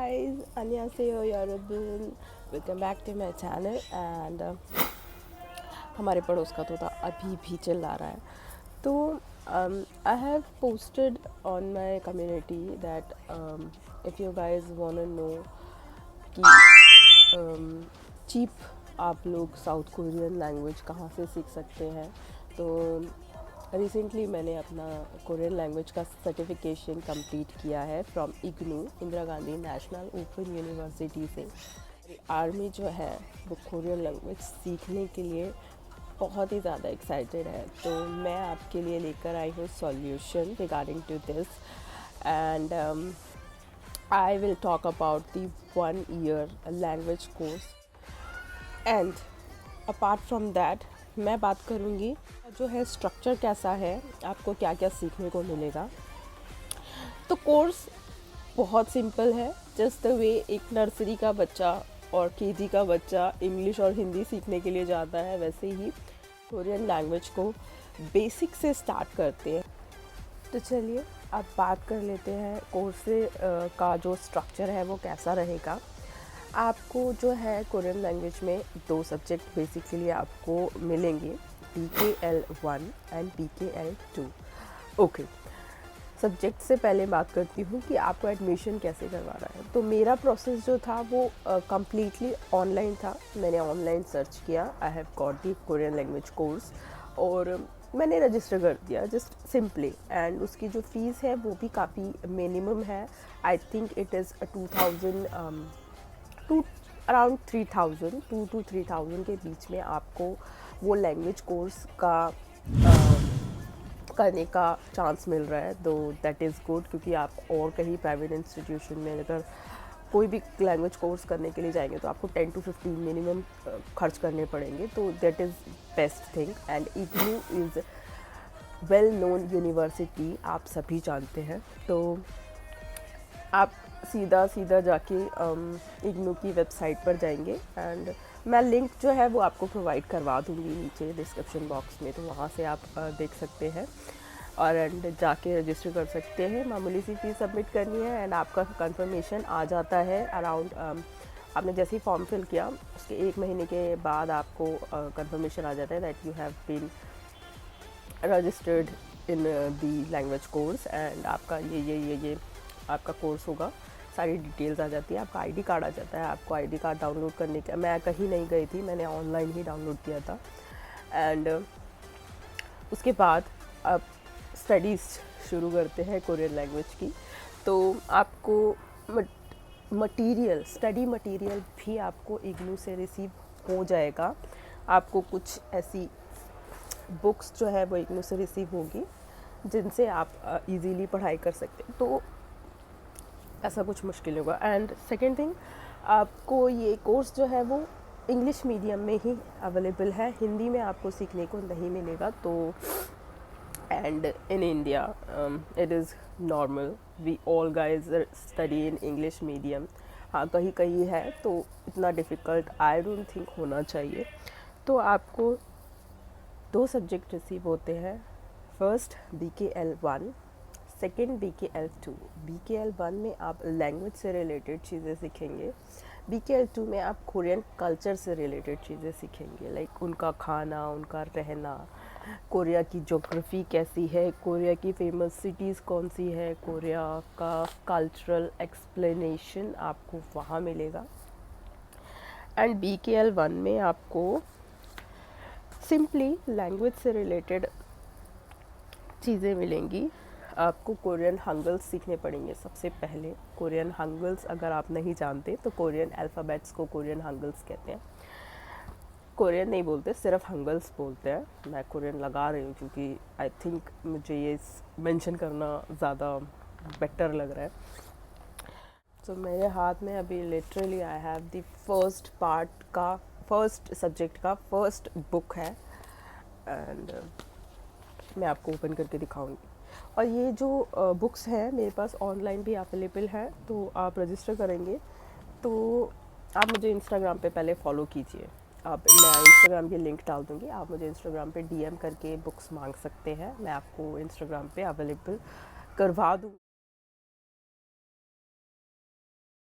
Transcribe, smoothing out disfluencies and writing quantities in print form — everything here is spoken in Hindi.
guys, 안녕하세요 여러분. Welcome back to my channel and हमारे पड़ोस का तोता अभी भी चिल्ला रहा है. तो I have posted on my community that if you guys wanna know कि cheap आप लोग साउथ कोरियन लैंग्वेज कहाँ से सीख सकते हैं, तो रिसेंटली मैंने अपना कोरियन लैंग्वेज का सर्टिफिकेशन कंप्लीट किया है from IGNOU, Indira Gandhi national open university से. आर्मी जो है वो कोरियन लैंग्वेज सीखने के लिए बहुत ही ज़्यादा एक्साइटेड है. तो मैं आपके लिए लेकर आई हूँ solution regarding to this and I will talk about the 1 year language course. And apart from that मैं बात करूँगी जो है स्ट्रक्चर कैसा है, आपको क्या क्या सीखने को मिलेगा. तो कोर्स बहुत सिंपल है, जस्ट द वे एक नर्सरी का बच्चा और केजी का बच्चा इंग्लिश और हिंदी सीखने के लिए जाता है, वैसे ही कोरियन लैंग्वेज को बेसिक से स्टार्ट करते हैं. तो चलिए अब बात कर लेते हैं कोर्स का जो स्ट्रक्चर है वो कैसा रहेगा. आपको जो है कोरियन लैंग्वेज में 2 सब्जेक्ट बेसिकली आपको मिलेंगे, PKL1 and PKL2. Okay, subject से पहले बात करती हूँ कि आपको एडमिशन कैसे करवाना है. तो मेरा प्रोसेस जो था वो कम्प्लीटली ऑनलाइन था. मैंने ऑनलाइन सर्च किया, I have got the Korean language course और मैंने रजिस्टर कर दिया जस्ट सिंपली. एंड उसकी जो फ़ीस है वो भी काफ़ी मिनिमम है. I think it is around 3,000 2 to 3,000 के बीच में आपको वो लैंग्वेज कोर्स का करने का चांस मिल रहा है. तो दैट इज़ गुड, क्योंकि आप और कहीं प्राइवेट इंस्टीट्यूशन में अगर कोई भी लैंग्वेज कोर्स करने के लिए जाएंगे तो आपको 10 to 15 मिनिमम खर्च करने पड़ेंगे. तो that is best thing. And IGNOU is well known university, आप सभी जानते हैं. तो आप सीधा जाके इग्नू की वेबसाइट पर जाएंगे एंड मैं लिंक जो है वो आपको प्रोवाइड करवा दूँगी नीचे डिस्क्रिप्शन बॉक्स में, तो वहाँ से आप देख सकते हैं और एंड जाके रजिस्टर कर सकते हैं. मामूली सी फीस सबमिट करनी है एंड आपका कंफर्मेशन आ जाता है अराउंड आपने जैसे ही फॉर्म फिल किया उसके 1 महीने के बाद आपको कंफर्मेशन आ जाता है that you have been registered in the language course and आपका ये आपका कोर्स होगा. सारी डिटेल्स आ जाती है, आपका आईडी कार्ड आ जाता है. आपको आईडी कार्ड डाउनलोड करने का, मैं कहीं नहीं गई थी, मैंने ऑनलाइन ही डाउनलोड किया था. एंड उसके बाद आप स्टडीज़ शुरू करते हैं कोरियन लैंग्वेज की. तो आपको स्टडी मटेरियल भी आपको इग्नू से रिसीव हो जाएगा. आपको कुछ ऐसी बुक्स जो है वो इग्नू से रिसीव होगी जिनसे आप इजीली पढ़ाई कर सकते हैं. तो ऐसा कुछ मुश्किल होगा. एंड सेकेंड थिंग, आपको ये कोर्स जो है वो इंग्लिश मीडियम में ही अवेलेबल है, हिंदी में आपको सीखने को नहीं मिलेगा. तो and in India it is normal, we all guys study in English medium. हाँ, कहीं कहीं है तो इतना डिफ़िकल्ट आई डोंट थिंक होना चाहिए. तो आपको 2 सब्जेक्ट रिसीव होते हैं. First BKL1, second BKL2. BKL1 में आप लैंग्वेज से रिलेटेड चीज़ें सीखेंगे. BKL2 में आप कोरियन कल्चर से रिलेटेड चीज़ें सीखेंगे, लाइक उनका खाना, उनका रहना, कोरिया की ज्योग्राफी कैसी है, कोरिया की फेमस सिटीज़ कौन सी है, कोरिया का कल्चरल एक्सप्लेनेशन आपको वहाँ मिलेगा. एंड BKL1 में आपको सिंपली लैंग्वेज से रिलेटेड चीज़ें मिलेंगी. आपको कोरियन हंगल्स सीखने पड़ेंगे सबसे पहले. कोरियन हंगल्स अगर आप नहीं जानते तो कोरियन अल्फ़ाबेट्स को कोरियन हंगल्स कहते हैं. कोरियन नहीं बोलते, सिर्फ हंगल्स बोलते हैं. मैं कोरियन लगा रही हूँ क्योंकि आई थिंक मुझे ये मेंशन करना ज़्यादा बेटर लग रहा है. तो मेरे हाथ में अभी literally I have the first subject का फर्स्ट बुक है एंड मैं आपको ओपन करके दिखाऊंगी. और ये जो बुक्स हैं मेरे पास ऑनलाइन भी अवेलेबल है. तो आप रजिस्टर करेंगे तो आप मुझे इंस्टाग्राम पे पहले फ़ॉलो कीजिए. मैं इंस्टाग्राम की लिंक डाल दूँगी, आप मुझे इंस्टाग्राम पे DM करके बुक्स मांग सकते हैं, मैं आपको इंस्टाग्राम पे अवेलेबल करवा दूँ.